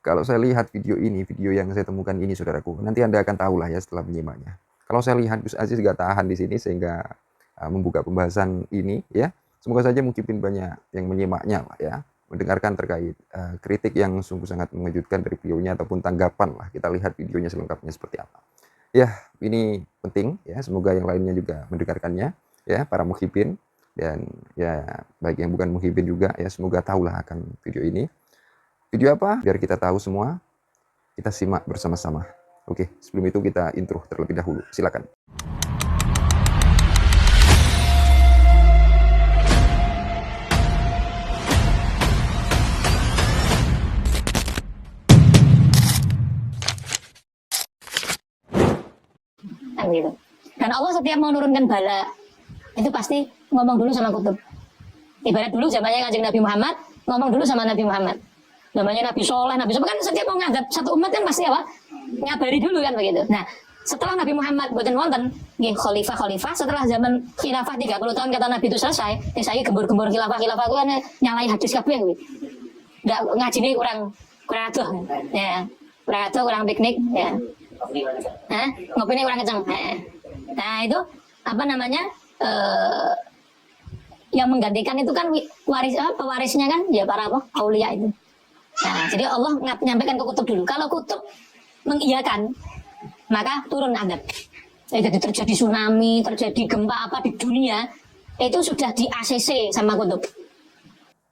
Kalau saya lihat video ini, video yang saya temukan ini, saudaraku, nanti Anda akan tahu lah ya setelah menyimaknya. Kalau saya lihat Gus Aziz gak tahan di sini sehingga membuka pembahasan ini ya. Semoga saja mungkin banyak yang menyimaknya lah ya, mendengarkan terkait kritik yang sungguh sangat mengejutkan dari videonya ataupun tanggapan lah. Kita lihat videonya selengkapnya seperti apa. Ya, ini penting ya, semoga yang lainnya juga mendengarkannya ya, para muhibin dan ya baik yang bukan muhibin juga ya, semoga tahulah akan video ini. Video apa? Biar kita tahu semua, kita simak bersama-sama. Oke, sebelum itu kita intro terlebih dahulu. Silakan. Gitu. Dan Allah setiap mau menurunkan bala itu pasti ngomong dulu sama kutub. Ibarat dulu zamannya Kanjeng Nabi Muhammad, ngomong dulu sama Nabi Muhammad. Namanya Nabi Soleh, Nabi Soleh kan setiap mau ngadap satu umat kan pasti apa? Ngabari dulu kan begitu. Nah, setelah Nabi Muhammad boten wonten nggih khalifah, setelah zaman khilafah 30 tahun kata Nabi itu selesai, saya gembur-gembur khilafah itu kan nyalai hadis kabeh kuwi. Enggak ngajine kurang adoh. Ya. Kurang adoh, kurang piknik ya. Ngopinya kurang kencang. Nah, itu apa namanya? Yang menggantikan itu kan pewarisnya kan ya para aulia itu. Nah, jadi Allah menyampaikan ke kutub dulu. Kalau kutub mengiyakan, maka turun adab. Jadi terjadi tsunami, terjadi gempa apa di dunia, itu sudah di ACC sama kutub.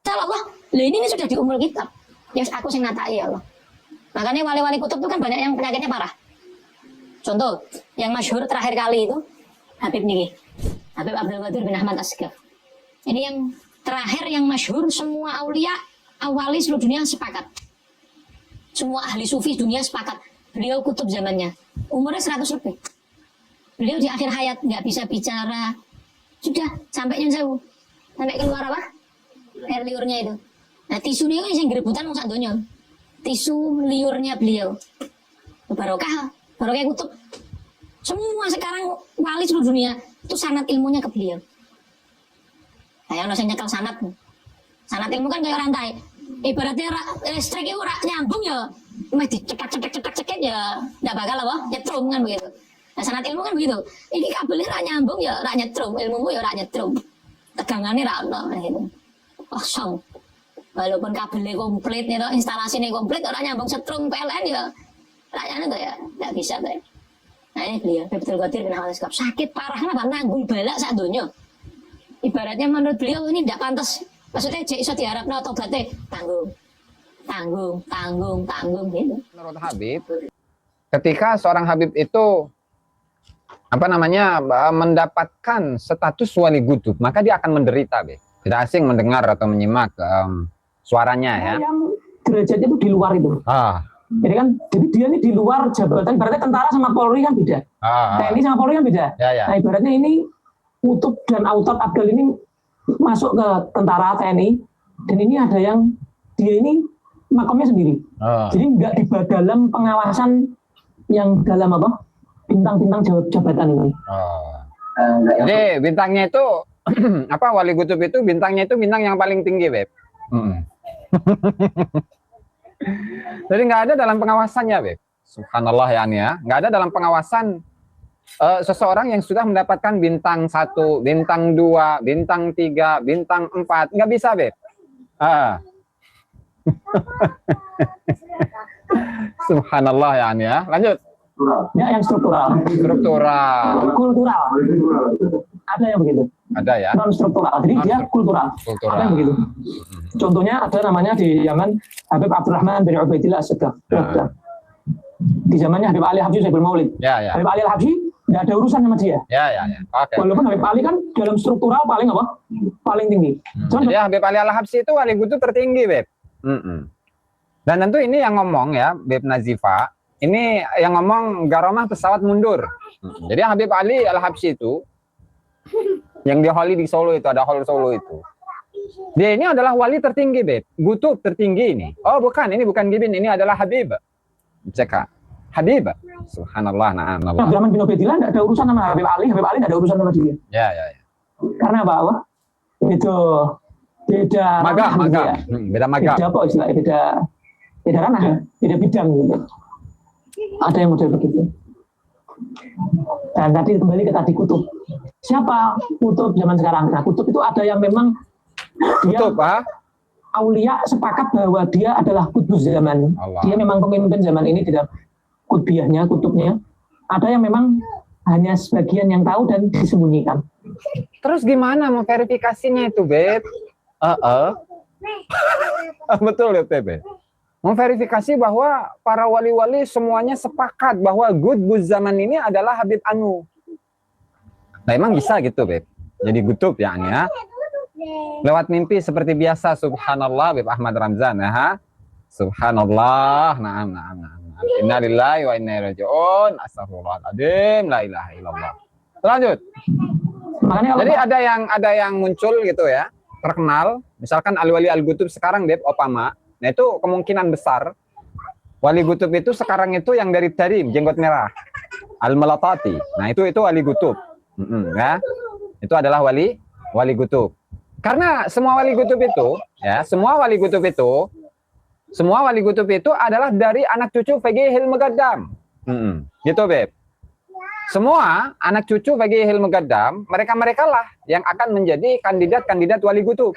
Kalau Allah, ini sudah di umur kitab. Ya aku sing natai ya Allah. Makanya wali-wali kutub itu kan banyak yang penyakitnya parah. Contoh, yang masyhur terakhir kali itu Habib nih, Habib Abdul Qadir bin Ahmad Asghaf. Ini yang terakhir yang masyhur, semua aulia awali seluruh dunia sepakat. Semua ahli sufi dunia sepakat. Beliau kutub zamannya. Umurnya 100 lebih. Beliau di akhir hayat nggak bisa bicara. Sudah sampai yang jauh. Sampai keluar apa? Air liurnya itu. Nah, tisunya itu yang gerebutan mau santunya. Tisu liurnya beliau. Barokah kutub. Semua sekarang wali seluruh dunia itu sanad ilmunya ke beliau. Kayak ono sing nyekel sanad. Sanad ilmu kan kayak rantai. Ibaratnya listrik itu nyambung ya, meh dicetak ya, nggak bakal apa nyetrum kan begitu. Nah, sanad ilmu kan begitu. Ini kabelnya nyambung ya, nyetrum, ilmumu ya nyetrum. Tegangannya ono gitu. Kosong. Walaupun kabelnya komplit, gitu, instalasinya komplit, orang nyambung setrum PLN ya, rakyatnya tuh ya nggak bisa tuh. Nah ini beliau, Abdul Qadir bin Ahmad Asghaf sakit parah kenapa nanggung balak saat dunia. Ibaratnya menurut beliau ini tidak pantas. Maksudnya jek iso diharapno tobaté tanggung gitu. Menurut Habib, ketika seorang Habib itu mendapatkan status wali kutub, maka dia akan menderita, Be. Tidak asing mendengar atau menyimak suaranya ya. Yang derajatnya itu di luar itu. Jadi dia ini di luar jabatan, berarti tentara sama Polri kan beda. TNI sama Polri kan beda. Ya. Nah, ibaratnya ini Kutub dan Autat Abdal ini masuk ke tentara TNI, dan ini ada yang dia ini makamnya sendiri. Jadi nggak di dalam pengawasan yang dalam apa bintang-bintang jabatan ini. Jadi bintangnya itu wali kutub itu bintangnya itu bintang yang paling tinggi, Beb. Jadi nggak ada dalam pengawasannya, Beb. Subhanallah ya, nggak ada dalam pengawasan seseorang yang sudah mendapatkan bintang 1, bintang 2, bintang 3, bintang 4, nggak bisa, Beb. Subhanallah ya. Lanjut. Ya, yang struktural. Kultural. Ada yang begitu. Ada ya. Non struktural. Jadi dia kultural. Ada yang begitu. Contohnya ada namanya di zaman Habib Abdurrahman bin Ubaidillah As-Sagaf. Di zamannya Habib Ali Habsyi Sayyidul Maulid. Ya. Habib Ali Habsyi nggak ada urusan sama dia. Ya. Oke. Walaupun Habib Ali kan dalam struktural paling tinggi. Jadi Habib Ali Al-Habsyi itu wali kutub tertinggi, Beb. Dan tentu ini yang ngomong ya, Beb Nazifa. Ini yang ngomong garomah pesawat mundur. Jadi Habib Ali Al-Habsyi itu yang di Holi di Solo itu, ada Hol Solo itu. Dia ini adalah wali tertinggi, Beb. Kutub tertinggi ini. Oh bukan, ini bukan Gibin, ini adalah Habib. Cek Habib. Subhanallah, na'am. Abdurrahman bin Ubaidillah tidak ada urusan sama Habib Ali tidak ada urusan sama dia. Ya. Karena apa? Itu beda magam. Ya. Beda magam. Beda apa istilahnya? beda ranah, beda bidang gitu. Ada yang model begitu. Dan tadi kembali ke tadi kutub. Siapa kutub zaman sekarang? Nah, kutub itu ada yang memang dia Kutub, aulia sepakat bahwa dia adalah kutbuz zaman. Allah. Dia memang pemimpin zaman ini tidak kutbiahnya, kutubnya. Ada yang memang hanya sebagian yang tahu dan disembunyikan. Terus gimana mau verifikasinya itu, Beb? Betul ya, Beb. Memverifikasi bahwa para wali-wali semuanya sepakat bahwa Qutbuz zaman ini adalah Habib Anu. Nah, emang bisa gitu, Beb? Jadi kutub ya, ya. Lewat mimpi seperti biasa, subhanallah, Beb Ahmad Ramzan, ya. Subhanallah, na'am. Inna lillahi wa inna ilaihi raji'un. Astagfirullahaladzim, la ilaha illallah. Lanjut. Makanya Jadi ada yang muncul gitu ya, terkenal, misalkan Al-Wali Al-Qutub sekarang, Beb, Opama. Nah, itu kemungkinan besar Wali Qutub itu sekarang itu yang dari tadi jenggot merah, Al-Malatati. Nah, itu Wali Qutub. Ya. Itu adalah wali Qutub. Karena semua wali Qutub itu, ya, semua wali Qutub itu adalah dari anak cucu Faqihil Muqaddam. Gitu, Beb. Semua anak cucu Faqihil Muqaddam, mereka lah yang akan menjadi kandidat wali Qutub.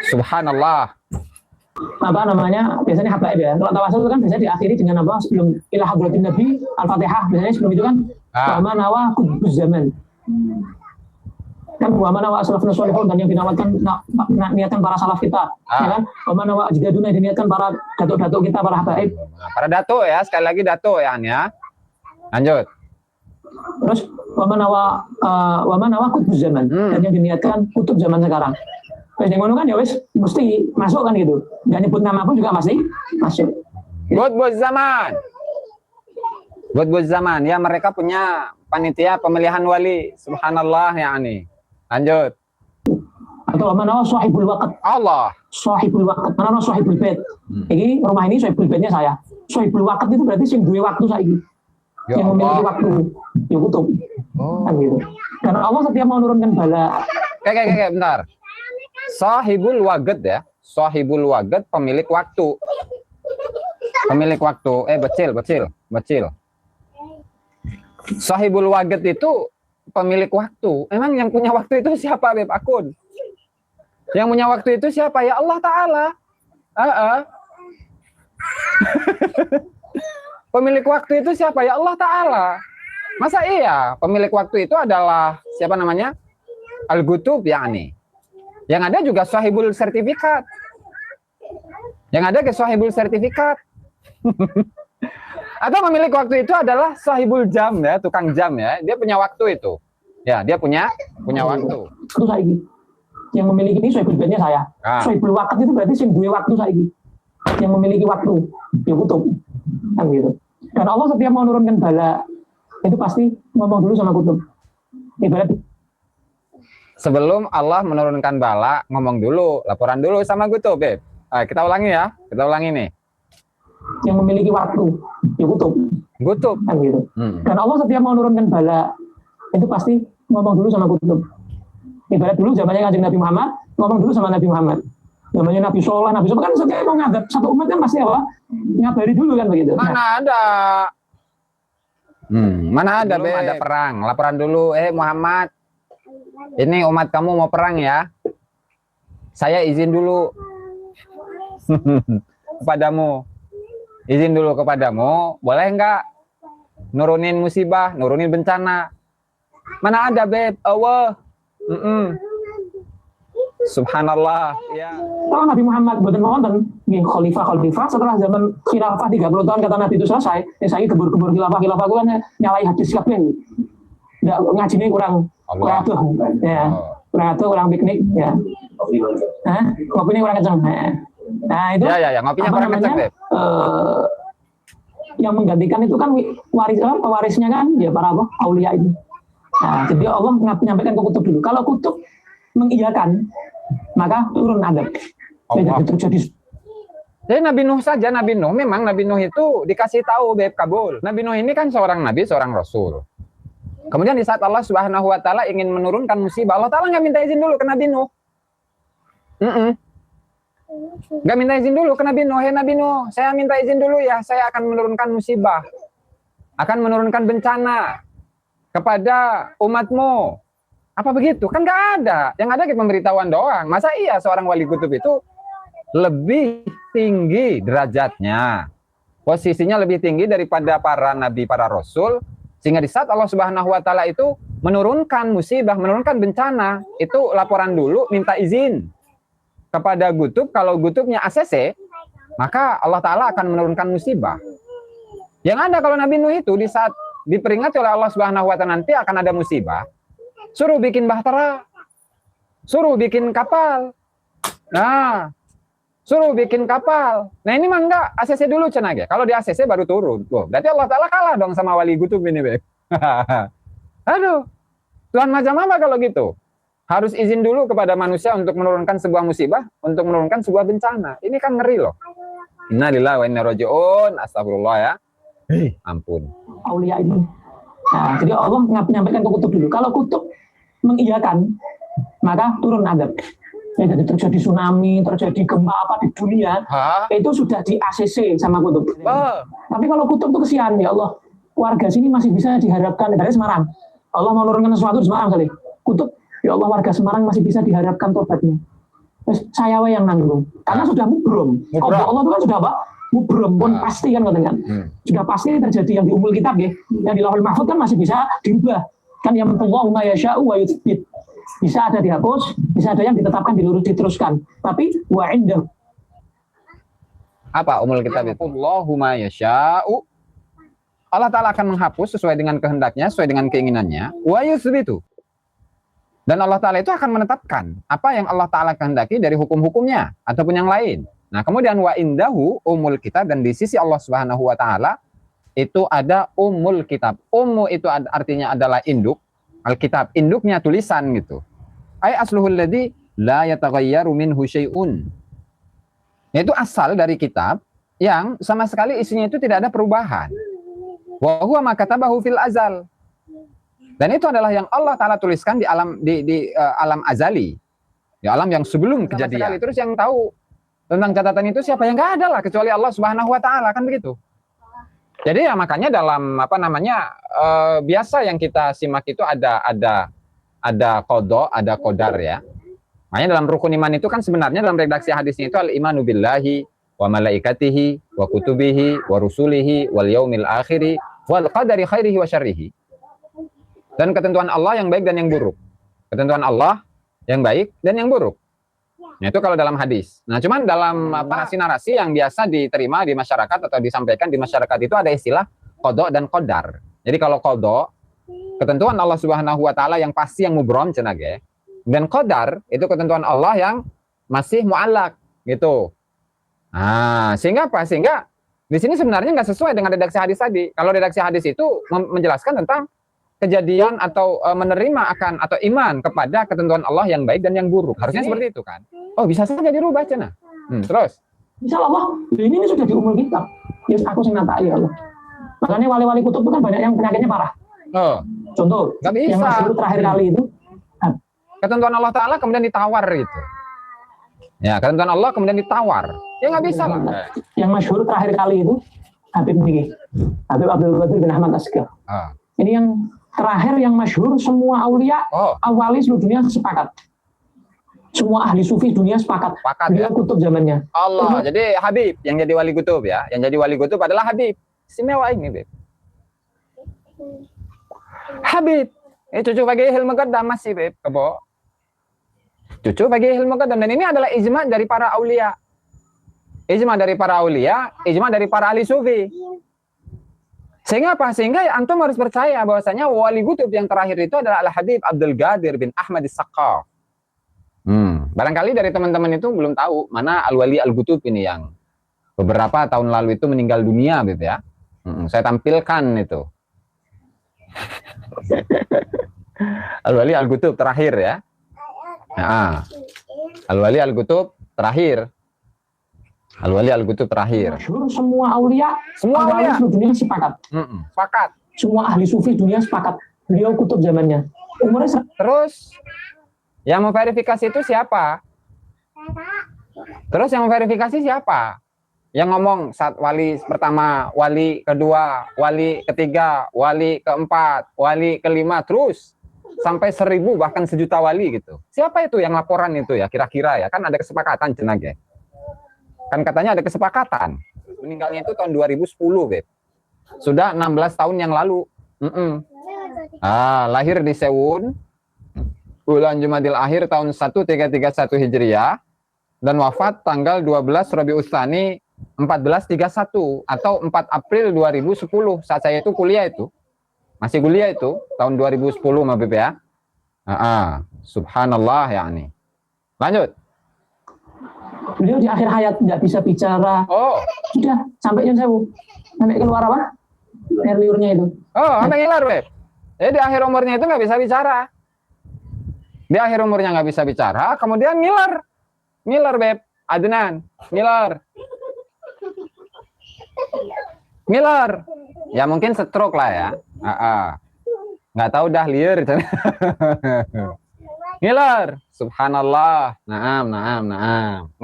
Subhanallah. apa namanya, biasanya habaib ya. Kalau tawasul itu kan biasanya diakhiri dengan apa? Sebelum ila hadratin Nabi Al-Fatihah. Biasanya sebelum itu kan wa man nawa qutbuz zaman. Kan wa man nawa salafun sholihun, dan yang dinamakan niatan para salaf kita. Ya kan? Wa man nawa ajdaduna, diniatkan para datuk-datuk kita, para habaib. Nah, para datuk ya, sekali lagi datuk ya, Lanjut. Terus wa man nawa qutbuz zaman, dan yang diniatkan kutub zaman sekarang. Terus yang ngono kan ya wis mesti masuk kan gitu. Dan nyebut nama pun juga pasti masuk. Qutbuz zaman ya, mereka punya panitia pemilihan wali. Subhanallah ya, Lanjut. Atau mana sahibul waqt. Allah. Sahibul waqt. Mana sahibul bait. Ini rumah ini sahibul baitnya saya. Sahibul waqt itu berarti sing duwe waktu saiki. Ya yang memiliki Allah. waktu. Ya kutub. Kan gitu. Dan Allah setiap mau menurunkan bala. Kayak bentar. Sahibul waqt ya. Sahibul waqt, pemilik waktu. Pemilik waktu. Becil. Sahibul waqt itu pemilik waktu. Emang yang punya waktu itu siapa, Beb Akun? Yang punya waktu itu siapa? Ya Allah Ta'ala. Pemilik waktu itu siapa? Ya Allah Ta'ala. Masa iya pemilik waktu itu adalah siapa namanya? Al-Qutub ya, Yang ada juga sahibul sertifikat. Yang ada ke sahibul sertifikat. Atau pemilik waktu itu adalah sahibul jam ya, tukang jam ya. Dia punya waktu itu. Ya, dia punya waktu. Itu saiki. Yang memiliki ini sahibul baitnya saya. Sahibul waqt itu berarti sing duwe waktu saiki. Yang memiliki waktu. Ya kutub. Kan gitu. Dan Allah setiap mau menurunkan bala itu pasti ngomong dulu sama kutub. Ibarat Sebelum Allah menurunkan bala, ngomong dulu, laporan dulu sama kutub, Beb. Kita ulangi ya. Kita ulangi nih. yang memiliki waktu, ya kutub. Kan gitu. Dan Allah setiap mau menurunkan bala itu pasti ngomong dulu sama kutub. Ibarat dulu zamannya Kanjeng Nabi Muhammad, ngomong dulu sama Nabi Muhammad. Zamannya Nabi Soleh, kan setiap mau ngadap satu umat kan pasti apa? Ngabari dulu kan begitu. Mana ada? Mana ada, Beb? Ada perang, laporan dulu. Muhammad, ini umat kamu mau perang ya? Saya izin dulu kepadamu. Izin dulu kepadamu, boleh enggak nurunin musibah, nurunin bencana? Mana ada, Beb? Allah. Subhanallah. Ya. Kalau Nabi Muhammad buatan wonten nggih khalifah setelah zaman khilafah 30 tahun kata Nabi itu selesai, saya gebur-gebur khilafah ku kan nyalai hadis kabeh. Ndak ngajine kurang atuh. Ya. Kurang atuh, kurang piknik ya. Kopinya kurang kenceng. Nah, itu Ya, ngopinya kurang kenceng, Beb. Yang menggantikan itu kan pewarisnya kan ya para aulia itu. Nah, jadi Allah menyampaikan ke kutub dulu. Kalau kutub mengiyakan, maka turun adab. Jadi terjadi. Jadi Nabi Nuh saja, Nabi Nuh memang Nabi Nuh itu dikasih tahu, Beb, kabul. Nabi Nuh ini kan seorang nabi, seorang rasul. Kemudian di saat Allah Subhanahu wa taala ingin menurunkan musibah, Allah taala nggak minta izin dulu ke Nabi Nuh. Nggak minta izin dulu ke Nabi Nuh. Hei Nabi Nuh, saya minta izin dulu ya, saya akan menurunkan musibah, akan menurunkan bencana kepada umatmu. Apa begitu? Kan nggak ada. Yang ada kita pemberitahuan doang. Masa iya seorang wali kutub itu lebih tinggi derajatnya, posisinya lebih tinggi daripada para nabi, para rasul, sehingga di saat Allah Subhanahu wa taala itu menurunkan musibah, menurunkan bencana, itu laporan dulu, minta izin kepada Gutub. Kalau Gutubnya ACC, maka Allah taala akan menurunkan musibah. Yang ada kalau Nabi Nuh itu di saat diperingati oleh Allah Subhanahu wa taala nanti akan ada musibah, suruh bikin bahtera, suruh bikin kapal. Nah, suruh bikin kapal. Nah ini mah enggak, ACC dulu cenah ge. Kalau di ACC baru turun. Wah, berarti Allah Ta'ala kalah dong sama wali Gutub ini, Beb. Aduh, Tuhan macam apa kalau gitu? Harus izin dulu kepada manusia untuk menurunkan sebuah musibah, untuk menurunkan sebuah bencana. Ini kan ngeri loh. Innalillahi wa inna ilaihi raji'un. Astagfirullah ya. Ampun. Aulia ini. Nah, jadi Allah menyampaikan ke kutub dulu. Kalau kutub mengiyakan, maka turun adab. Ya, jadi terjadi tsunami, terjadi gempa apa di dunia, itu sudah di ACC sama kutub. Tapi kalau kutub itu kesian, ya Allah, warga sini masih bisa diharapkan dari Semarang. Allah mau menurunkan sesuatu di Semarang kali. Kutub, ya Allah, warga Semarang masih bisa diharapkan tobatnya. Terus saya yang nanggung, karena sudah mubrom. Allah itu kan sudah apa? Mubrom pun pasti kan katanya. Sudah pasti terjadi yang di umul kitab ya, yang di Lauhul Mahfuz kan masih bisa diubah. Kan yang Allahu ma yasha'u wa yuthbit. Bisa ada dihapus, bisa ada yang ditetapkan diteruskan. Tapi wa indahu. Apa umul kitab itu? Allahu ma yasha'u. Allah Ta'ala akan menghapus sesuai dengan kehendaknya, sesuai dengan keinginannya. Wa yuthbitu. Dan Allah Ta'ala itu akan menetapkan apa yang Allah Ta'ala kehendaki dari hukum-hukumnya ataupun yang lain. Nah, kemudian wa indahu umul kitab, dan di sisi Allah Subhanahu wa taala itu ada umul kitab. Ummu itu artinya adalah induk, Alkitab, induknya tulisan gitu. Ai asluhul ladzi la yataghayyaru minhu syai'un. Yaitu asal dari kitab yang sama sekali isinya itu tidak ada perubahan. Wa huwa ma katabahu fil azal. Dan itu adalah yang Allah Ta'ala tuliskan di alam alam azali. Di alam yang sebelum kejadian. Terus yang tahu tentang catatan itu siapa? Yang enggak ada lah kecuali Allah Subhanahu wa taala, kan begitu. Jadi ya makanya dalam biasa yang kita simak itu ada qada, ada qadar ya. Makanya dalam rukun iman itu kan sebenarnya dalam redaksi hadisnya itu al-imanu billahi wa malaikatihi wa kutubihi wa rusulihi wal yaumil akhiri wal qadari khairihi wa syarrihi. Dan ketentuan Allah yang baik dan yang buruk. Ketentuan Allah yang baik dan yang buruk. Nah, itu kalau dalam hadis. Nah, cuman dalam narasi-narasi yang biasa diterima di masyarakat atau disampaikan di masyarakat itu ada istilah qada dan qadar. Jadi kalau qada, ketentuan Allah Subhanahu wa taala yang pasti, yang mubrom cenah ge. Dan qadar itu ketentuan Allah yang masih mu'allaq gitu. Nah, sehingga apa? Sehingga di sini sebenarnya nggak sesuai dengan redaksi hadis tadi. Kalau redaksi hadis itu menjelaskan tentang kejadian atau menerima akan atau iman kepada ketentuan Allah yang baik dan yang buruk. Harusnya seperti itu kan. Oh, bisa saja dirubah cenah. Terus Misal Allah, ini sudah di umul kitab. Ya aku sing ngatai ya Allah. Makanya wali-wali kutub itu kan banyak yang penyakitnya parah. Contoh, nggak bisa. yang masyhur terakhir kali itu ketentuan Allah Ta'ala kemudian ditawar gitu. Ya, ketentuan Allah kemudian ditawar. Ya nggak bisa lah. Yang masyhur terakhir kali itu Habib Niki, Habib Abdul Qadir bin Ahmad Asgar. Ini yang terakhir yang masyhur, semua aulia, wali seluruh dunia sepakat. Semua ahli sufi dunia sepakat. Dia kutub zamannya. Allah. Jadi Habib yang jadi wali kutub ya. Yang jadi wali kutub adalah Habib. Istimewa ini, Beb. Habib. Cucu bagi ilmu qadam masih, Beb. Kebo. Cucu bagi ilmu qadam. Dan ini adalah ijma dari para aulia. Ijma dari para aulia, ijma dari para ahli sufi. Sehingga apa? Sehingga ya, antum harus percaya bahwasanya wali kutub yang terakhir itu adalah Al-Habib Abdul Qadir bin Ahmad As-Saqqaf. Barangkali dari teman-teman itu belum tahu mana Al-Wali Al-Qutub ini yang beberapa tahun lalu itu meninggal dunia gitu ya. Saya tampilkan itu. Al-Wali Al-Qutub terakhir ya. Nah, Al-Wali Al-Qutub terakhir. Al-Wali Al-Qutub terakhir. Semua aulia, semua aulia seluruh dunia sepakat. Sepakat. Semua ahli sufi dunia sepakat. Beliau kutub zamannya. Umurnya terus yang memverifikasi itu siapa? Terus yang verifikasi siapa? Yang ngomong saat wali pertama, wali kedua, wali ketiga, wali keempat, wali kelima, terus sampai 1000 bahkan 1.000.000 wali gitu. Siapa itu yang laporan itu ya kira-kira ya? Kan ada kesepakatan cenah ya. Kan katanya ada kesepakatan. Meninggalnya itu tahun 2010, Beb. Sudah 16 tahun yang lalu. Lahir di Sewun, bulan Jumadil Akhir tahun 1331 Hijriah, dan wafat tanggal 12 Rabiul Tsani 1431 atau 4 April 2010. Saat saya itu kuliah itu. Masih kuliah itu tahun 2010 Mbak Beb ya. Subhanallah yakni. Lanjut. Beliau di akhir hayat nggak bisa bicara. Oh. Sudah sampai Nyun Sewu. Sampai keluar apa? Air liurnya itu. Oh, sampai ngiler, Beb. Jadi di akhir umurnya itu nggak bisa bicara. Di akhir umurnya nggak bisa bicara, kemudian ngiler. Ngiler, Beb. Adnan, ngiler. Ngiler. Ya mungkin stroke lah ya. Nggak tahu dah liur. Ngiler. Subhanallah. Naam.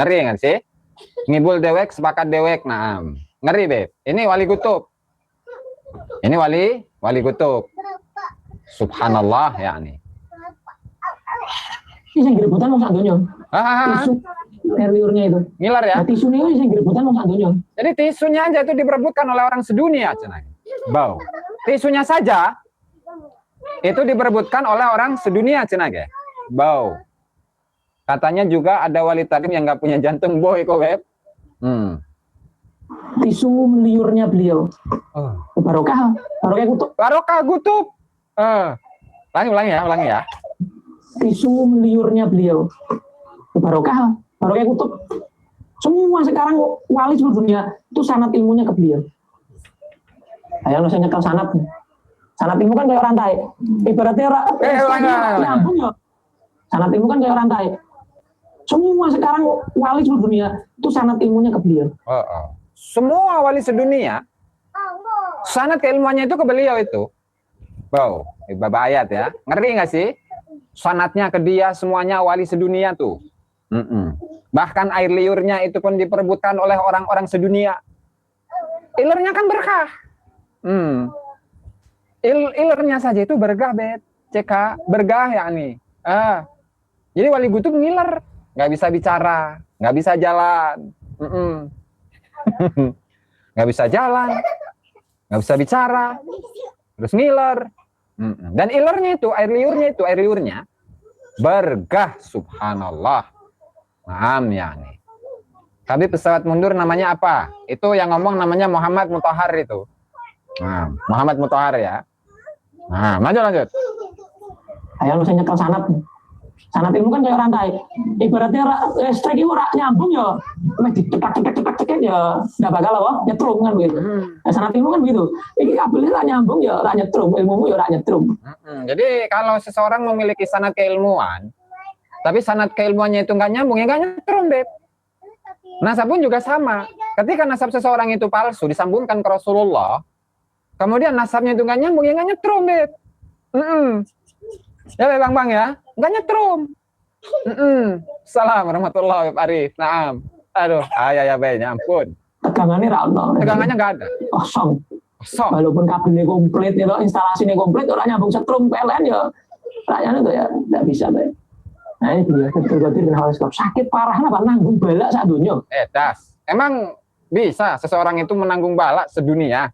Ngeri nggak sih? Ngibul dewek, sepakat dewek. Naam. Ngeri, Beb. Ini wali kutub. Ini wali kutub. Subhanallah yakni. Ini yang gerebutan mau sandonya. Tisu air liurnya itu. Ngiler ya? Nah, tisunya ini yang gerebutan mau sandonya. Jadi tisunya aja itu diperebutkan oleh orang sedunia, cenah. Bau. Tisunya saja itu diperebutkan oleh orang sedunia, cenah, ya. Bau. Katanya juga ada wali talim yang nggak punya jantung, boy kok, Beb. Tisu liurnya beliau. Barokah kutub. Barokah kutub. Ulangi ya. Tisu liurnya beliau. Barokah kutub. Semua sekarang wali seluruh dunia itu sanad ilmunya ke beliau. Ayo saya nyekel sanad. Sanad ilmu kan kayak rantai. Ibaratnya nyambung ya. Sanad ilmu kan kayak rantai. Semua sekarang wali seluruh dunia itu sanad ilmunya ke beliau. Semua wali sedunia sanad keilmuannya itu ke beliau itu. Wow, Bapak ayat ya. Ngeri nggak sih? Sanadnya ke dia semuanya wali sedunia tuh. Bahkan air liurnya itu pun diperebutkan oleh orang-orang sedunia. Ilernya kan berkah. Ilernya saja itu berkah, Bet. CK, berkah yakni. Jadi wali kutub ngiler. Nggak bisa bicara, nggak bisa jalan, nggak bisa jalan, nggak bisa bicara, terus ngiler. Dan ilernya itu, air liurnya bergah, subhanallah. Naam ya nih. Tapi pesawat mundur namanya apa? Itu yang ngomong namanya Muhammad Mutahar itu. Muhammad Mutahar ya. Lanjut. Ayo saya nyekel sanad. Sanad ilmu kan kayak rantai. Ibaratnya listrik itu nyambung ya. Cetak ya. Nggak bakal loh, nyetrum kan begitu. Sanad ilmu kan begitu. Ini kabelnya nyambung ya, nyetrum. Ilmumu ya nyetrum. Jadi kalau seseorang memiliki sanad keilmuan, tapi sanad keilmuannya itu nggak nyambung, ya nggak nyetrum, Beb. Nasab pun juga sama. Ketika nasab seseorang itu palsu, disambungkan ke Rasulullah, kemudian nasabnya itu nggak nyambung, ya nggak nyetrum, Beb. Ya Bang ya, nggak nyetrum. Salam warahmatullahi wabarakatuh. Naam. Aduh, ya baiknya ampun. Tegangannya rata. Tegangannya nggak ada. Kosong. Walaupun kabelnya komplit, ya, instalasinya komplit, orang nyambung setrum PLN ya, rakyatnya itu ya nggak bisa, Beb. Nah ini dia, betul-betul sakit parah, apa nanggung balak saat dunia. Das. Emang bisa seseorang itu menanggung balak sedunia?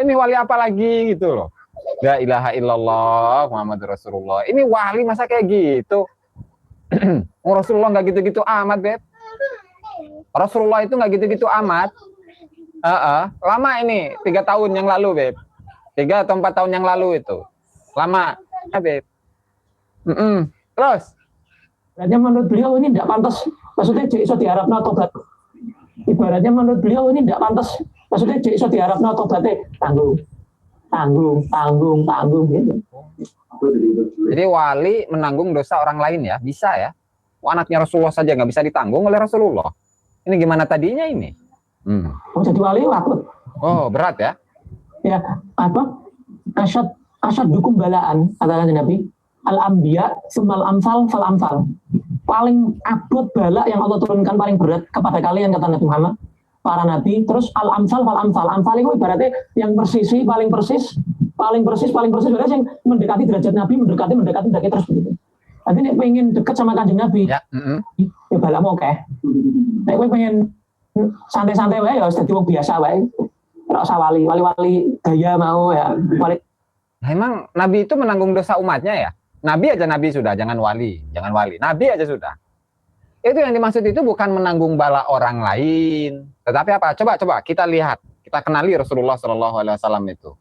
Ini wali apa lagi gitu loh. La ilaha illallah Muhammad Rasulullah. Ini wali masa kayak gitu? Rasulullah nggak gitu-gitu amat, Beb. Rasulullah itu nggak gitu-gitu amat. Lama ini 3 tahun yang lalu, Beb. 3 atau 4 tahun yang lalu itu. Lama, ya, Beb. Terus? Ibaratnya menurut beliau ini tidak pantas. Maksudnya iso diharapna tobat. Ibaratnya menurut beliau ini tidak pantas. Maksudnya iso diharapna tobatnya tanggung gitu. Jadi wali menanggung dosa orang lain ya, bisa ya. Anaknya Rasulullah saja nggak bisa ditanggung oleh Rasulullah. Ini gimana tadinya ini? Jadi wali waktu. Oh, berat ya? Ya, apa? Asyad dukung balaan, katakan Nabi. al-anbiya sumal amsal fal amsal. Paling abot bala yang Allah turunkan paling berat kepada kalian, kata Nabi Muhammad, para nabi. Terus al amsal fal amsal. Amsal itu ibaratnya yang persisi paling persis berarti yang mendekati derajat Nabi, mendekati terus begitu. Nanti nek pengen dekat sama Kanjeng Nabi, ya balamu oke. Nek kowe pengen santai-santai wae ya dadi wong biasa wae. Ora usah wali gaya mau ya. Nah, emang Nabi itu menanggung dosa umatnya ya? Nabi aja Nabi sudah, jangan wali. Nabi aja sudah. Itu yang dimaksud itu bukan menanggung bala orang lain, tetapi apa? Coba kita lihat, kita kenali Rasulullah SAW itu.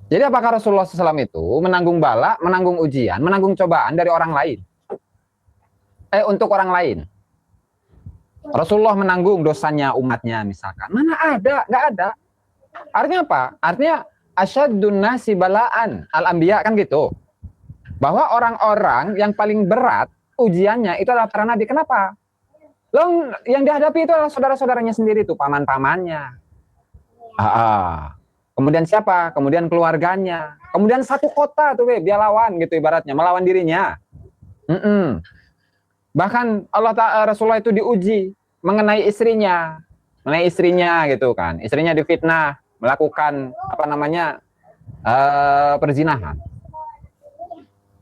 Jadi apakah Rasulullah SAW itu menanggung bala, menanggung ujian, menanggung cobaan dari orang lain? Untuk orang lain. Rasulullah menanggung dosanya umatnya misalkan. Mana ada? Nggak ada. Artinya apa? Artinya asyaddun nasi balaan al-anbiya, kan gitu. Bahwa orang-orang yang paling berat ujiannya itu adalah para nabi. Kenapa? Loh, yang dihadapi itu adalah saudara-saudaranya sendiri tuh, paman-pamannya. Kemudian siapa? Kemudian keluarganya. Kemudian satu kota tuh, dia lawan gitu ibaratnya, melawan dirinya. Bahkan Rasulullah itu diuji mengenai istrinya gitu kan. Istrinya difitnah, melakukan perzinahan.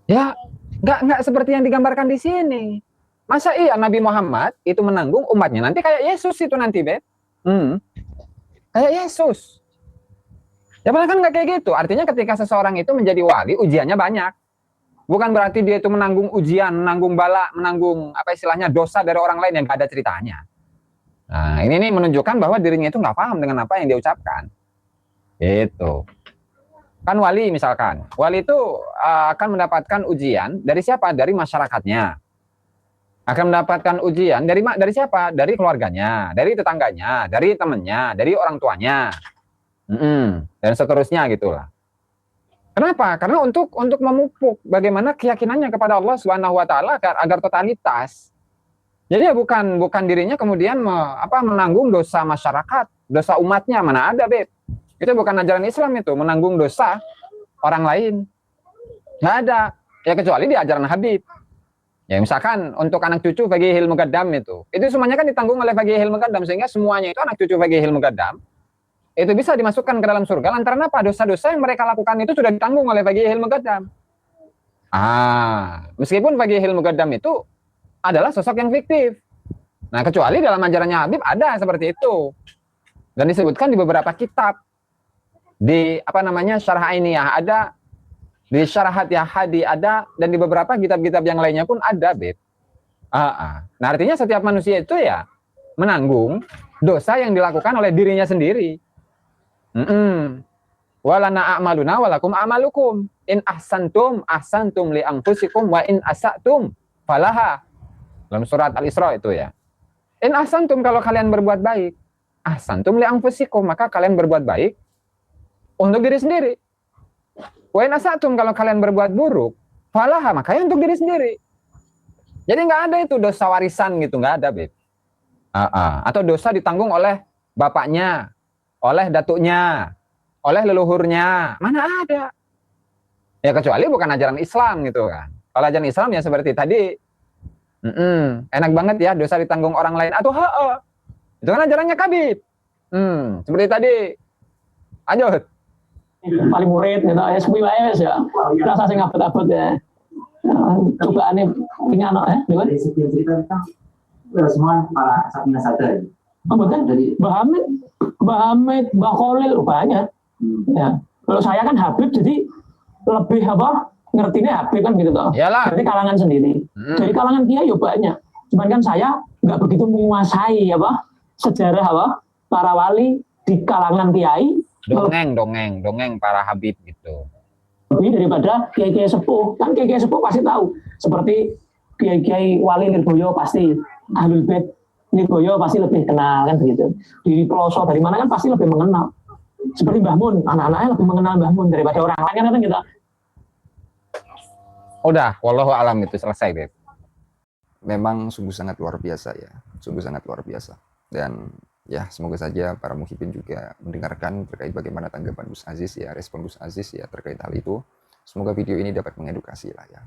Ya, nggak seperti yang digambarkan di sini. Masa iya Nabi Muhammad itu menanggung umatnya? Nanti kayak Yesus itu nanti, Beb. Kayak Yesus. Ya padahal kan nggak kayak gitu. Artinya ketika seseorang itu menjadi wali, ujiannya banyak. Bukan berarti dia itu menanggung ujian, menanggung bala, menanggung dosa dari orang lain yang nggak ada ceritanya. Nah, ini menunjukkan bahwa dirinya itu nggak paham dengan apa yang dia ucapkan. Itu. Kan wali misalkan, wali itu akan mendapatkan ujian dari siapa? Dari masyarakatnya. Akan mendapatkan ujian dari siapa? Dari keluarganya, dari tetangganya, dari temannya, dari orang tuanya. Dan seterusnya gitulah. Kenapa? Karena untuk memupuk bagaimana keyakinannya kepada Allah Subhanahu wa taala agar totalitas. Jadi ya bukan dirinya kemudian menanggung dosa masyarakat, dosa umatnya, mana ada, Beb. Itu bukan ajaran Islam itu, menanggung dosa orang lain. Nggak ada. Ya kecuali di ajaran Habib. Ya misalkan untuk anak cucu Faqihil Muqaddam itu semuanya kan ditanggung oleh Faqihil Muqaddam, sehingga semuanya itu anak cucu Faqihil Muqaddam itu bisa dimasukkan ke dalam surga lantaran apa? Dosa-dosa yang mereka lakukan itu sudah ditanggung oleh Faqihil Muqaddam. Meskipun Faqihil Muqaddam itu adalah sosok yang fiktif. Nah, kecuali dalam ajarannya Habib ada seperti itu. Dan disebutkan di beberapa kitab. Di Syarah Ainiyah ada, di Syarahat Yahadi ada, dan di beberapa kitab-kitab yang lainnya pun ada, Beb. Nah, artinya setiap manusia itu ya menanggung dosa yang dilakukan oleh dirinya sendiri. Walana a'maluna walakum a'malukum. In ahsantum li anfusikum wa in asatum falaha. Dalam surat Al-Isra itu ya. In ahsantum, kalau kalian berbuat baik, ahsantum li anfusikum, maka kalian berbuat baik untuk diri sendiri. Wa in asatum, kalau kalian berbuat buruk, falaha, makanya untuk diri sendiri. Jadi nggak ada itu dosa warisan gitu, nggak ada, Beb. Atau dosa ditanggung oleh bapaknya, oleh datuknya, oleh leluhurnya, mana ada. Ya kecuali bukan ajaran Islam gitu kan. Kalau ajaran Islam ya seperti tadi, enak banget ya dosa ditanggung orang lain atau itu kan ajarannya Habib. Seperti tadi. Lanjut. Paling murid gitu ya, sepi wae wis ya. Rasa sing abot-abot ya. Cobaane punya anak ya, gimana? Dari sekian cerita tentang semua para Sabina Sadar. Bahkan dari Mbah Hamid, Mbah Khalil banyak. Ya. Kalau saya kan Habib, jadi lebih ngertinya Habib kan gitu toh. Jadi kalangan sendiri. Dari kalangan Kiai ya banyak. Cuman kan saya nggak begitu menguasai sejarah para wali di kalangan Kiai. Dongeng para Habib gitu. Lebih daripada Kiai-Kiai sepuh. Kan Kiai-Kiai sepuh pasti tahu. Seperti Kiai-Kiai Wali Lirboyo pasti, Ahlul Bait Lirboyo pasti lebih kenal kan begitu. Di pelosok dari mana kan pasti lebih mengenal. Seperti Mbah Mun, anak-anaknya lebih mengenal Mbah Mun daripada orang lain kan gitu. Udah, wallahu alam itu selesai, Beb. Memang sungguh sangat luar biasa ya, sungguh sangat luar biasa. Dan ya semoga saja para muhibin juga mendengarkan terkait bagaimana tanggapan Gus Aziz ya, respon Gus Aziz ya terkait hal itu. Semoga video ini dapat mengedukasi lah ya.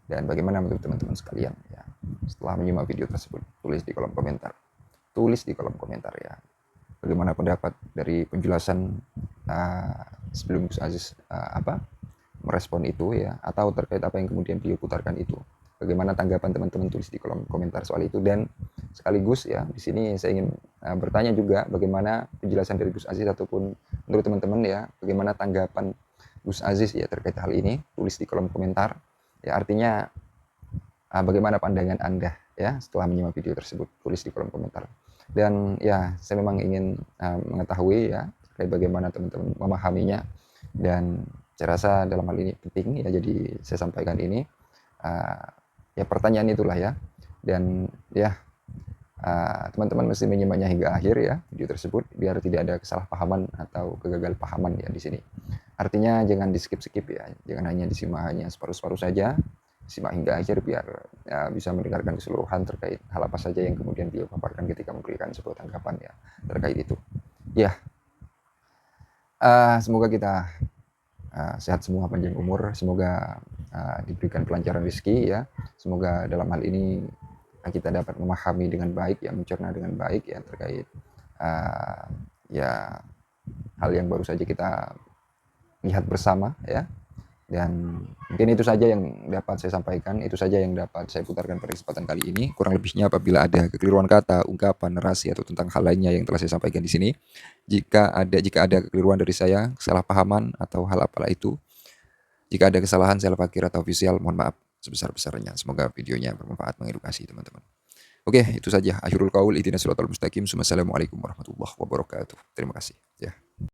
Dan bagaimana menurut teman-teman sekalian ya, setelah menyimak video tersebut, tulis di kolom komentar. Tulis di kolom komentar ya. Bagaimana pendapat dari penjelasan sebelum Gus Aziz merespon itu ya, atau terkait apa yang kemudian beliau putarkan itu. Bagaimana tanggapan teman-teman, tulis di kolom komentar soal itu. Dan sekaligus ya di sini saya ingin bertanya juga bagaimana penjelasan dari Gus Aziz ataupun menurut teman-teman ya, bagaimana tanggapan Gus Aziz ya terkait hal ini. Tulis di kolom komentar ya, artinya bagaimana pandangan Anda ya setelah menyimak video tersebut. Tulis di kolom komentar. Dan ya saya memang ingin mengetahui ya terkait bagaimana teman-teman memahaminya, dan saya rasa dalam hal ini penting ya, jadi saya sampaikan ini ya pertanyaan itulah ya. Dan ya teman-teman mesti menyimaknya hingga akhir ya video tersebut, biar tidak ada kesalahpahaman atau kegagalpahaman ya di sini. Artinya jangan di skip-skip ya, jangan hanya disimak hanya separuh-separuh saja, simak hingga akhir biar bisa mendengarkan keseluruhan terkait hal apa saja yang kemudian beliau paparkan ketika memberikan sebuah tanggapan ya terkait itu. Ya, semoga kita sehat semua, panjang umur, semoga diberikan kelancaran rezeki ya. Semoga dalam hal ini kita dapat memahami dengan baik ya, mencerna dengan baik ya terkait ya hal yang baru saja kita lihat bersama ya. Dan mungkin itu saja yang dapat saya sampaikan, itu saja yang dapat saya putarkan pada kesempatan kali ini. Kurang lebihnya apabila ada kekeliruan kata, ungkapan, narasi atau tentang hal lainnya yang telah saya sampaikan di sini, jika ada kekeliruan dari saya, kesalahpahaman atau hal apalah itu, jika ada kesalahan saya fakir atau visual, mohon maaf sebesar-besarnya. Semoga videonya bermanfaat, mengedukasi teman-teman. Oke, itu saja. Akhirul qaul, ihdinas siratal mustaqim. Wassalamualaikum warahmatullahi wabarakatuh. Terima kasih ya.